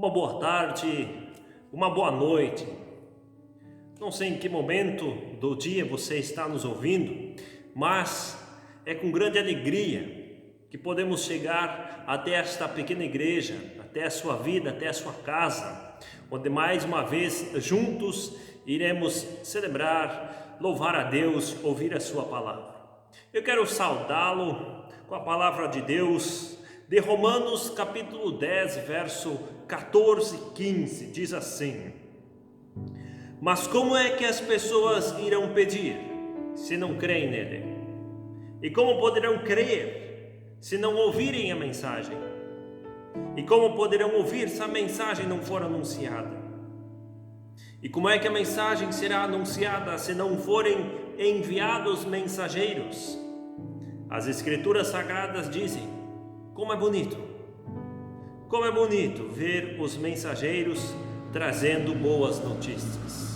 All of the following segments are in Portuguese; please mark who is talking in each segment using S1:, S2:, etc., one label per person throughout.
S1: uma boa tarde, uma boa noite. Não sei em que momento do dia você está nos ouvindo, mas é com grande alegria que podemos chegar até esta pequena igreja, até a sua vida, até a sua casa, onde mais uma vez juntos iremos celebrar, louvar a Deus, ouvir a sua palavra. Eu quero saudá-lo com a palavra de Deus de Romanos capítulo 10, verso 14 e 15, diz assim: mas como é que as pessoas irão pedir se não creem nele? E como poderão crer se não ouvirem a mensagem? E como poderão ouvir se a mensagem não for anunciada? E como é que a mensagem será anunciada se não forem enviados mensageiros? As escrituras sagradas dizem: como é bonito ver os mensageiros trazendo boas notícias.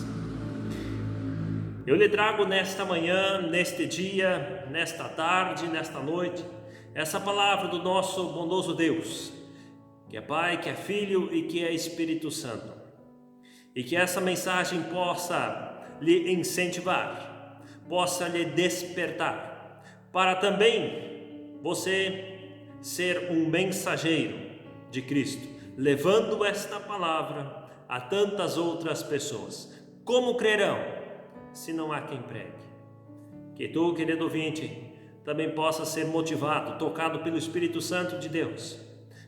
S1: Eu lhe trago nesta manhã, neste dia, nesta tarde, nesta noite, essa palavra do nosso bondoso Deus, que é Pai, que é Filho e que é Espírito Santo. E que essa mensagem possa lhe incentivar, possa lhe despertar, para também você ser um mensageiro de Cristo, levando esta palavra a tantas outras pessoas. Como crerão se não há quem pregue? Que tu, querido ouvinte, também possa ser motivado, tocado pelo Espírito Santo de Deus,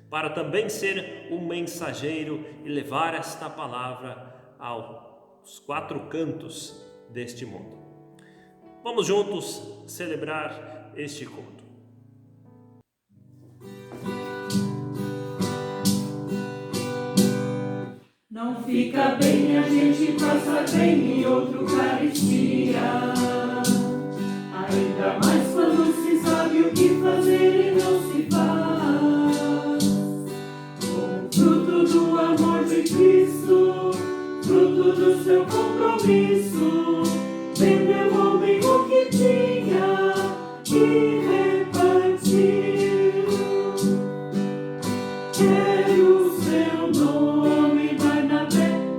S1: para também ser um mensageiro e levar esta palavra aos quatro cantos deste mundo. Vamos juntos celebrar este culto.
S2: Não fica bem a gente passar bem em outra Eucaristia, ainda mais quando se sabe o que fazer e não se faz. Como fruto do amor de Cristo, fruto do seu compromisso, vendeu o homem o que tinha e repartiu. Quero o seu nome,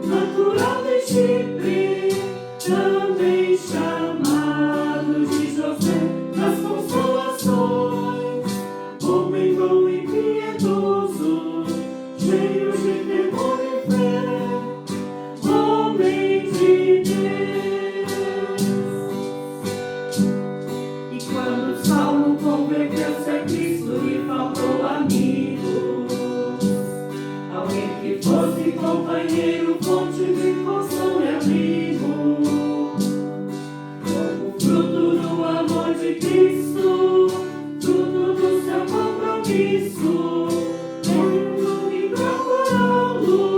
S2: natural de Chipre, também chamado de José das Consolações, homem bom e piedoso, cheio de temor e fé, homem de Deus. E quando o Saulo converteu-se a Cristo e faltou amigo, alguém que fosse companheiro, fonte de consolo e abrigo, como fruto do amor de Cristo, fruto do seu compromisso, tendo e procurá-lo,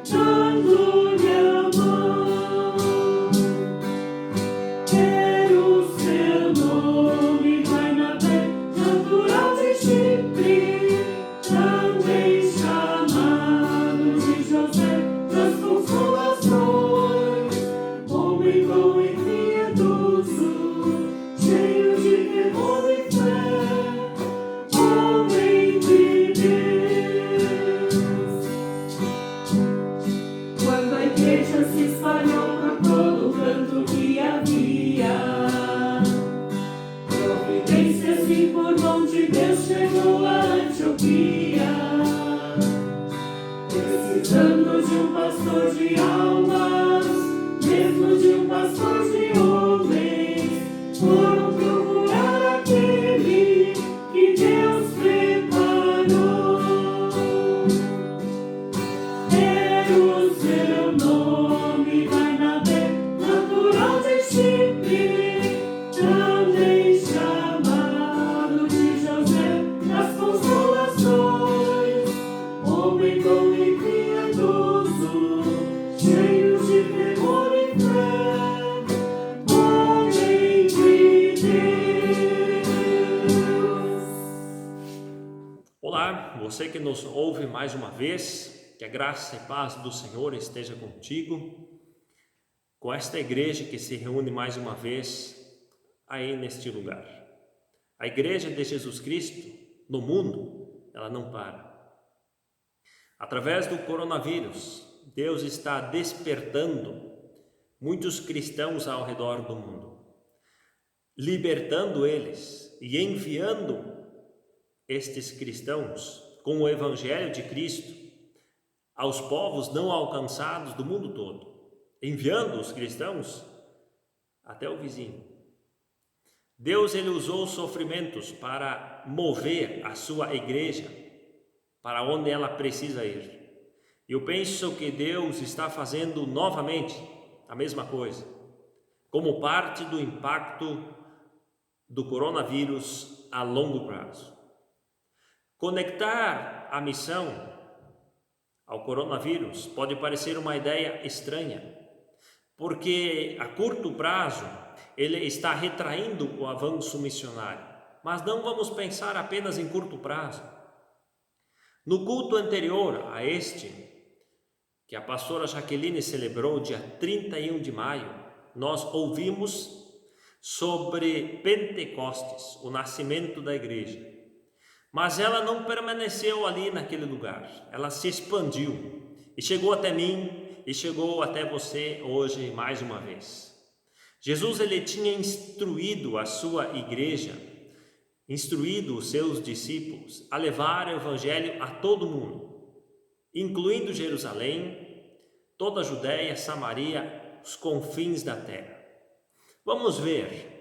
S2: dando-lhe a mão. Quero o seu nome, Barnabé, natural de Chipre, também chamado de José das Consolações, homem bom e piedoso, cheio de temor e fé, homem de Deus. Quando a igreja se espalhou por todo canto que havia, providências e por mão de Deus chegou a Antioquia, precisando de um pastor de almas, mesmo de um pastor de homens, foram procurar aquele que Deus preparou. Quero o seu nome, Barnabé, natural de Chipre, também chamado de José das Consolações, homem bom e piedoso, cheio de temor e fé, homem de Deus.
S1: Olá, você que nos ouve mais uma vez, que a graça e paz do Senhor esteja contigo, com esta igreja que se reúne mais uma vez aí neste lugar. A igreja de Jesus Cristo no mundo, ela não para. Através do coronavírus, Deus está despertando muitos cristãos ao redor do mundo, libertando eles e enviando estes cristãos com o Evangelho de Cristo aos povos não alcançados do mundo todo, enviando os cristãos até o vizinho. Deus ele usou os sofrimentos para mover a sua igreja para onde ela precisa ir. Eu penso que Deus está fazendo novamente a mesma coisa, como parte do impacto do coronavírus a longo prazo. Conectar a missão ao coronavírus pode parecer uma ideia estranha, porque a curto prazo ele está retraindo o avanço missionário. Mas não vamos pensar apenas em curto prazo. No culto anterior a este, que a pastora Jaqueline celebrou dia 31 de maio, nós ouvimos sobre Pentecostes, o nascimento da igreja. Mas ela não permaneceu ali naquele lugar, ela se expandiu e chegou até mim e chegou até você hoje mais uma vez. Jesus ele tinha instruído a sua igreja, instruído os seus discípulos a levar o evangelho a todo mundo, incluindo Jerusalém, toda a Judéia, Samaria, os confins da terra. Vamos ver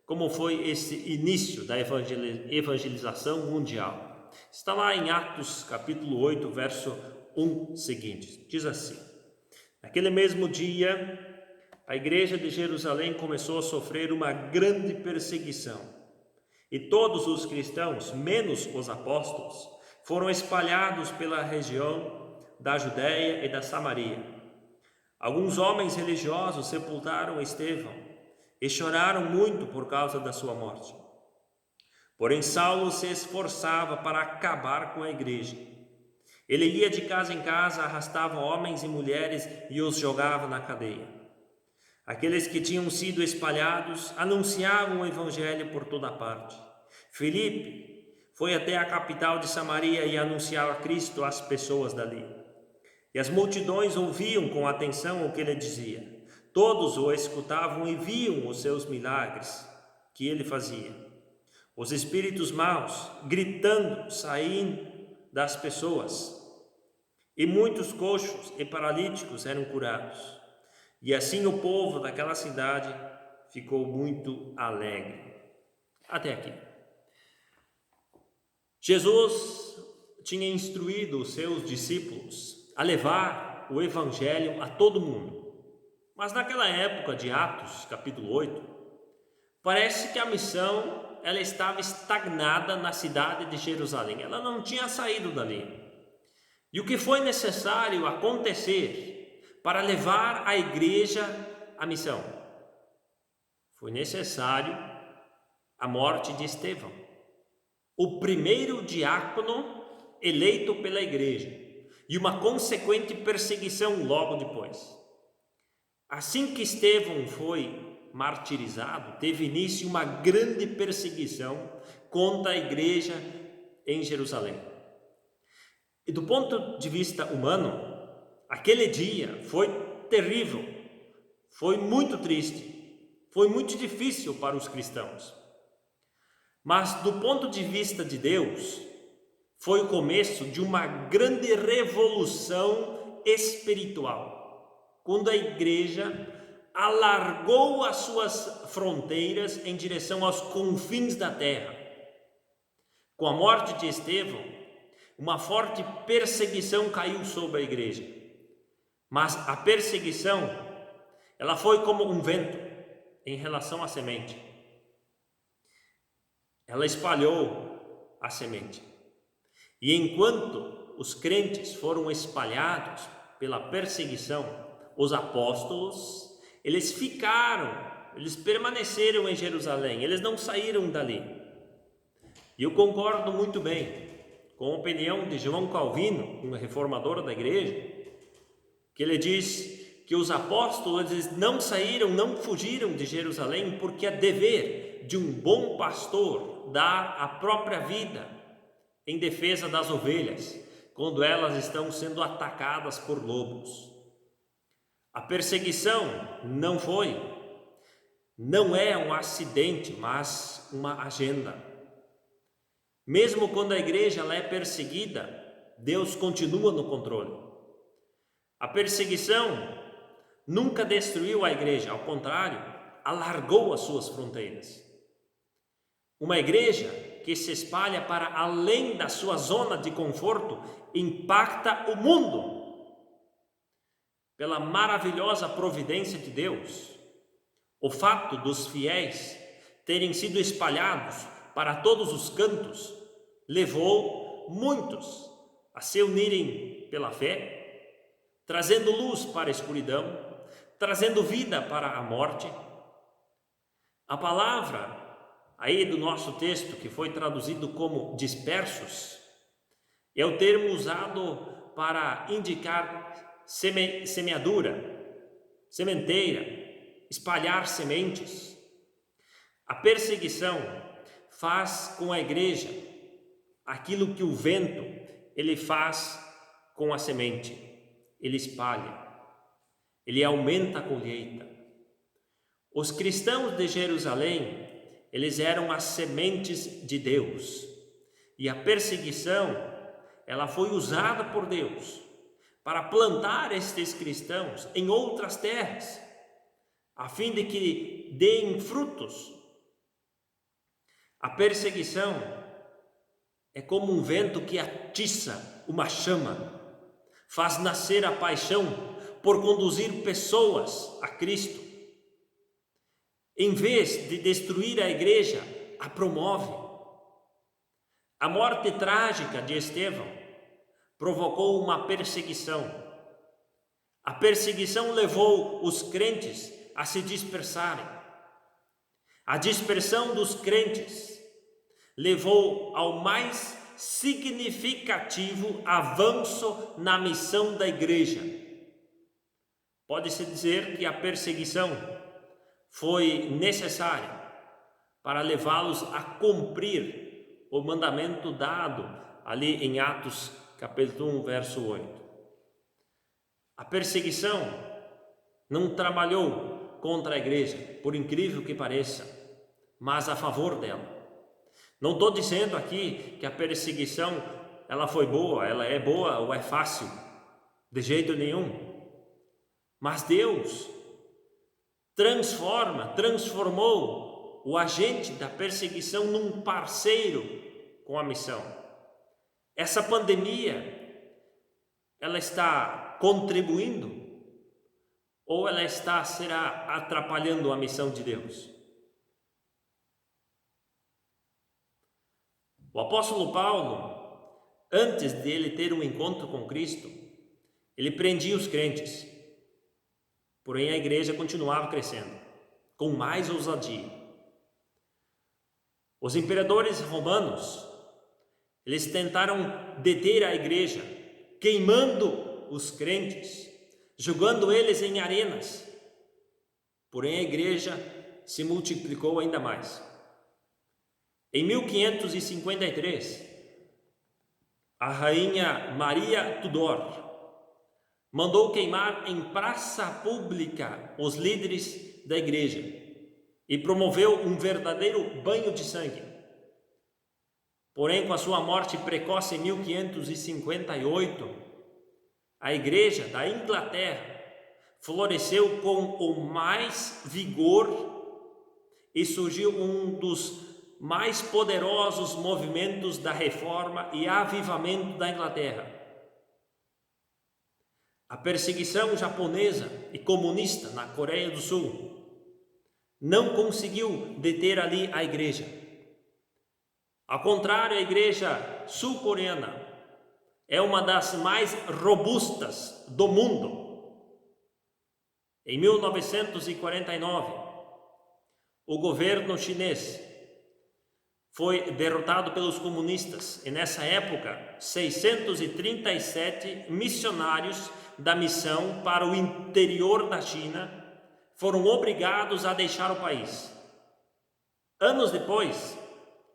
S1: como foi esse início da evangelização mundial. Está lá em Atos capítulo 8, verso 1 seguinte. Diz assim: naquele mesmo dia, a igreja de Jerusalém começou a sofrer uma grande perseguição. E todos os cristãos, menos os apóstolos, foram espalhados pela região da Judéia e da Samaria. Alguns homens religiosos sepultaram Estevão e choraram muito por causa da sua morte. Porém, Saulo se esforçava para acabar com a igreja. Ele ia de casa em casa, arrastava homens e mulheres e os jogava na cadeia. Aqueles que tinham sido espalhados anunciavam o evangelho por toda parte. Filipe foi até a capital de Samaria e anunciava Cristo às pessoas dali. E as multidões ouviam com atenção o que ele dizia. Todos o escutavam e viam os seus milagres que ele fazia. Os espíritos maus, gritando, saíam das pessoas. E muitos coxos e paralíticos eram curados. E assim o povo daquela cidade ficou muito alegre. Até aqui. Jesus tinha instruído os seus discípulos a levar o evangelho a todo mundo. Mas naquela época de Atos, capítulo 8, parece que a missão ela estava estagnada na cidade de Jerusalém. Ela não tinha saído dali. E o que foi necessário acontecer para levar a igreja à missão? Foi necessário a morte de Estevão, o primeiro diácono eleito pela igreja, e uma consequente perseguição logo depois. Assim que Estevão foi martirizado, teve início uma grande perseguição contra a igreja em Jerusalém. E do ponto de vista humano, aquele dia foi terrível, foi muito triste, foi muito difícil para os cristãos. Mas do ponto de vista de Deus, foi o começo de uma grande revolução espiritual. Quando a igreja alargou as suas fronteiras em direção aos confins da terra. Com a morte de Estevão, uma forte perseguição caiu sobre a igreja. Mas a perseguição, ela foi como um vento em relação à semente. Ela espalhou a semente. E enquanto os crentes foram espalhados pela perseguição, os apóstolos, eles permaneceram em Jerusalém, eles não saíram dali. E eu concordo muito bem com a opinião de João Calvino, um reformador da igreja, que ele diz que os apóstolos eles não saíram, não fugiram de Jerusalém, porque é dever de um bom pastor dar a própria vida em defesa das ovelhas, quando elas estão sendo atacadas por lobos. A perseguição não é um acidente, mas uma agenda. Mesmo quando a igreja ela é perseguida, Deus continua no controle. A perseguição nunca destruiu a igreja, ao contrário, alargou as suas fronteiras. Uma igreja que se espalha para além da sua zona de conforto impacta o mundo. Pela maravilhosa providência de Deus, o fato dos fiéis terem sido espalhados para todos os cantos levou muitos a se unirem pela fé, trazendo luz para a escuridão, trazendo vida para a morte. A palavra aí do nosso texto, que foi traduzido como dispersos, é o termo usado para indicar semeadura, sementeira, espalhar sementes. A perseguição faz com a igreja aquilo que o vento ele faz com a semente. Ele espalha, ele aumenta a colheita. Os cristãos de Jerusalém, eles eram as sementes de Deus, e a perseguição ela foi usada por Deus para plantar estes cristãos em outras terras, a fim de que deem frutos. A perseguição é como um vento que atiça uma chama, faz nascer a paixão por conduzir pessoas a Cristo. Em vez de destruir a igreja, a promove. A morte trágica de Estevão provocou uma perseguição. A perseguição levou os crentes a se dispersarem. A dispersão dos crentes levou ao mais significativo avanço na missão da igreja. Pode-se dizer que a perseguição foi necessária para levá-los a cumprir o mandamento dado ali em Atos capítulo 1, verso 8. A perseguição não trabalhou contra a igreja, por incrível que pareça, mas a favor dela. Não estou dizendo aqui que a perseguição ela foi boa, ela é boa ou é fácil, de jeito nenhum. Mas Deus transformou o agente da perseguição num parceiro com a missão. Essa pandemia, ela está contribuindo ou ela será atrapalhando a missão de Deus? O apóstolo Paulo, antes de ele ter um encontro com Cristo, ele prendia os crentes. Porém, a igreja continuava crescendo, com mais ousadia. Os imperadores romanos, eles tentaram deter a igreja, queimando os crentes, jogando eles em arenas. Porém, a igreja se multiplicou ainda mais. Em 1553, a rainha Maria Tudor mandou queimar em praça pública os líderes da igreja e promoveu um verdadeiro banho de sangue. Porém, com a sua morte precoce em 1558, a igreja da Inglaterra floresceu com o mais vigor e surgiu um dos mais poderosos movimentos da reforma e avivamento da Inglaterra. A perseguição japonesa e comunista na Coreia do Sul não conseguiu deter ali a igreja. Ao contrário, a igreja sul-coreana é uma das mais robustas do mundo. Em 1949, o governo chinês foi derrotado pelos comunistas e nessa época 637 missionários da missão para o interior da China foram obrigados a deixar o país. Anos depois,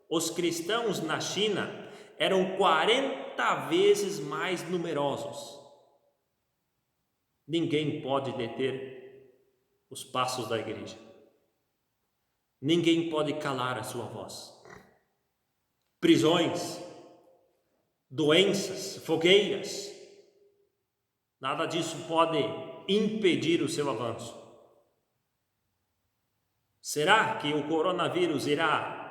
S1: os cristãos na China eram 40 vezes mais numerosos. Ninguém pode deter os passos da igreja. Ninguém pode calar a sua voz. Prisões, doenças, fogueiras, nada disso pode impedir o seu avanço. Será que o coronavírus irá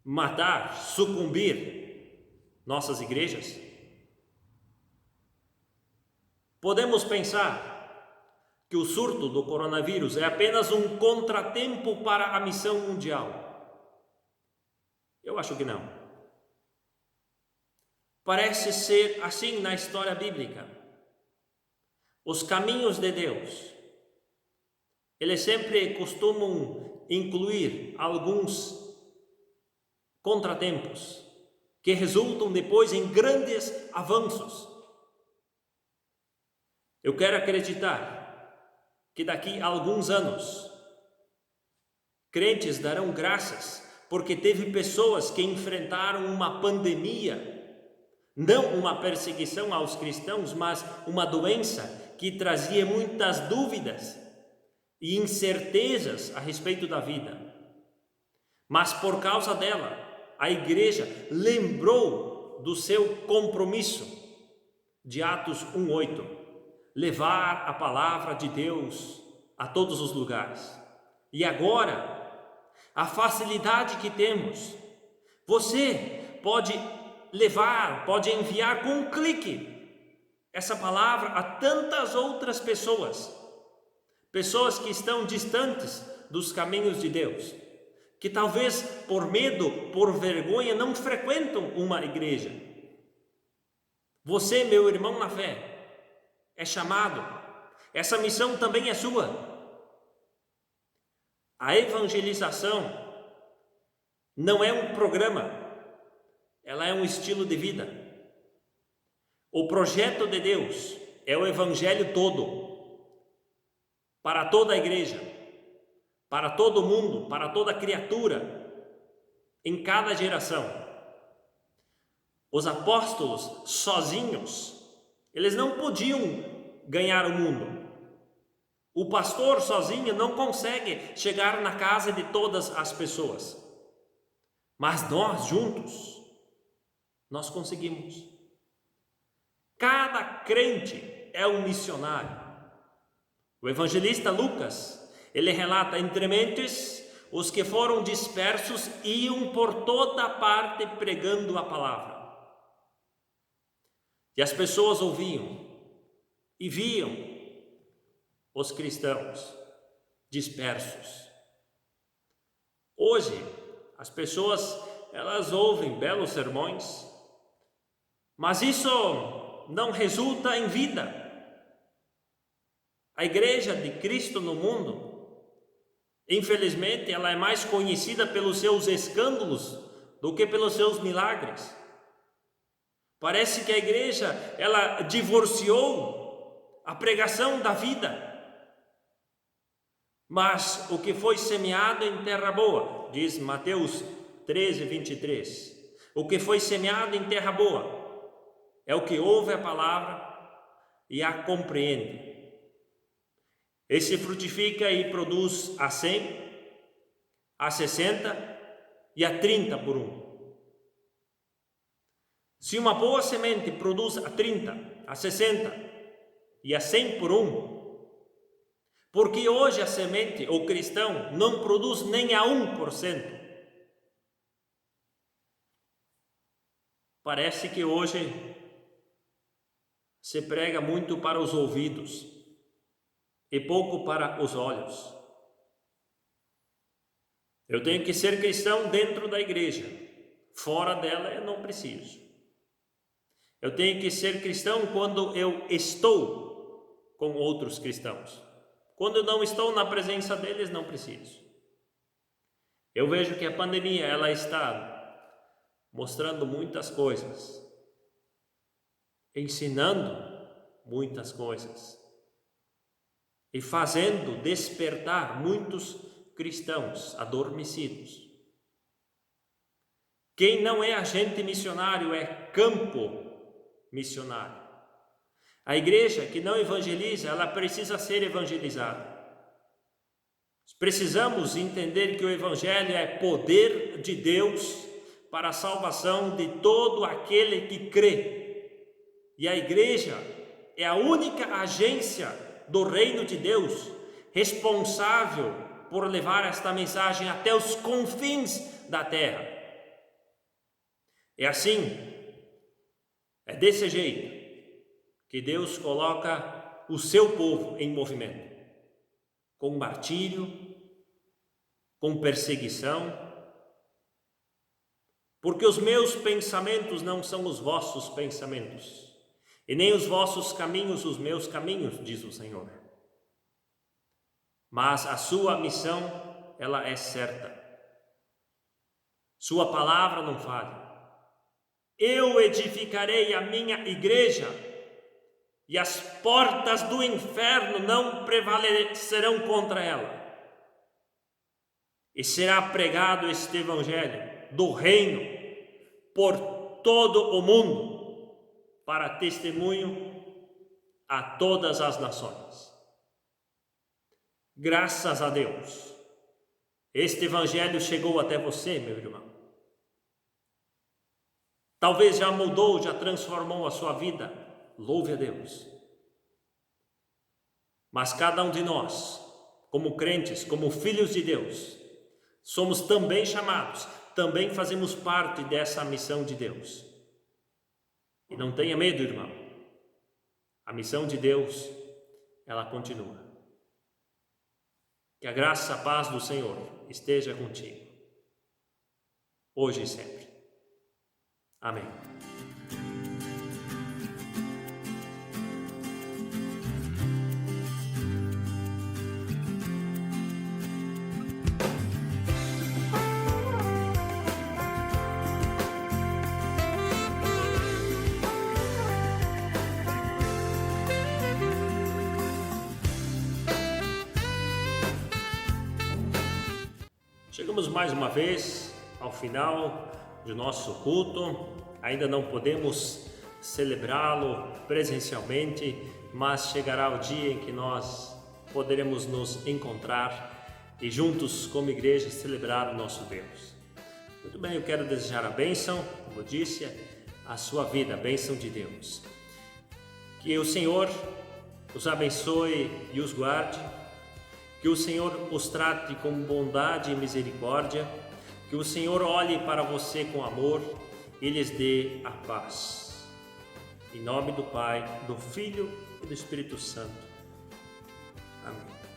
S1: matar, sucumbir nossas igrejas? Podemos pensar que o surto do coronavírus é apenas um contratempo para a missão mundial. Eu acho que não. Parece ser assim na história bíblica. Os caminhos de Deus, eles sempre costumam incluir alguns contratempos que resultam depois em grandes avanços. Eu quero acreditar que daqui a alguns anos crentes darão graças porque teve pessoas que enfrentaram uma pandemia, não uma perseguição aos cristãos, mas uma doença que trazia muitas dúvidas e incertezas a respeito da vida. Mas por causa dela, a igreja lembrou do seu compromisso de Atos 1:8, levar a palavra de Deus a todos os lugares. E agora, a facilidade que temos, você pode levar, pode enviar com um clique essa palavra a tantas outras pessoas que estão distantes dos caminhos de Deus, que talvez por medo, por vergonha, não frequentam uma igreja. Você, meu irmão na fé, é chamado, essa missão também é sua. A evangelização não é um programa, ela é um estilo de vida. O projeto de Deus é o evangelho todo, para toda a igreja, para todo mundo, para toda criatura, em cada geração. Os apóstolos sozinhos, eles não podiam ganhar o mundo. O pastor sozinho não consegue chegar na casa de todas as pessoas. Mas nós juntos, nós conseguimos. Cada crente é um missionário. O evangelista Lucas, ele relata: entre mentes, os que foram dispersos iam por toda parte pregando a palavra. E as pessoas ouviam e viam os cristãos dispersos. Hoje, as pessoas, elas ouvem belos sermões, mas isso não resulta em vida. A igreja de Cristo no mundo, infelizmente, ela é mais conhecida pelos seus escândalos do que pelos seus milagres. Parece que a igreja, ela divorciou a pregação da vida. Mas o que foi semeado em terra boa, diz Mateus 13:23, o que foi semeado em terra boa é o que ouve a palavra e a compreende. Esse frutifica e produz a 100, a 60 e a 30 por um. Se uma boa semente produz a 30, a 60 e a 100 por um, porque hoje a semente, o cristão, não produz nem a 1%. Parece que hoje se prega muito para os ouvidos e pouco para os olhos. Eu tenho que ser cristão dentro da igreja, fora dela eu não preciso. Eu tenho que ser cristão quando eu estou com outros cristãos. Quando eu não estou na presença deles, não preciso. Eu vejo que a pandemia, ela está mostrando muitas coisas, ensinando muitas coisas e fazendo despertar muitos cristãos adormecidos, Quem não é agente missionário é campo missionário. A igreja que não evangeliza, ela precisa ser evangelizada. Precisamos entender que o Evangelho é poder de Deus para a salvação de todo aquele que crê. E a igreja é a única agência do reino de Deus responsável por levar esta mensagem até os confins da terra. É assim, é desse jeito que Deus coloca o seu povo em movimento, com martírio, com perseguição, porque os meus pensamentos não são os vossos pensamentos, e nem os vossos caminhos os meus caminhos, diz o Senhor. Mas a sua missão, ela é certa. Sua palavra não falha. Eu edificarei a minha igreja, e as portas do inferno não prevalecerão contra ela. E será pregado este evangelho do reino por todo o mundo, para testemunho a todas as nações. Graças a Deus, este evangelho chegou até você, meu irmão. Talvez já mudou, já transformou a sua vida. Louve a Deus. Mas cada um de nós, como crentes, como filhos de Deus, somos também chamados, também fazemos parte dessa missão de Deus. E não tenha medo, irmão. A missão de Deus, ela continua. Que a graça, a paz do Senhor esteja contigo, hoje e sempre. Amém. Chegamos mais uma vez ao final do nosso culto. Ainda não podemos celebrá-lo presencialmente, mas chegará o dia em que nós poderemos nos encontrar e juntos como igreja celebrar o nosso Deus. Muito bem, eu quero desejar a bênção, como eu disse, a sua vida, a bênção de Deus. Que o Senhor os abençoe e os guarde. Que o Senhor os trate com bondade e misericórdia, que o Senhor olhe para você com amor e lhes dê a paz. Em nome do Pai, do Filho e do Espírito Santo. Amém.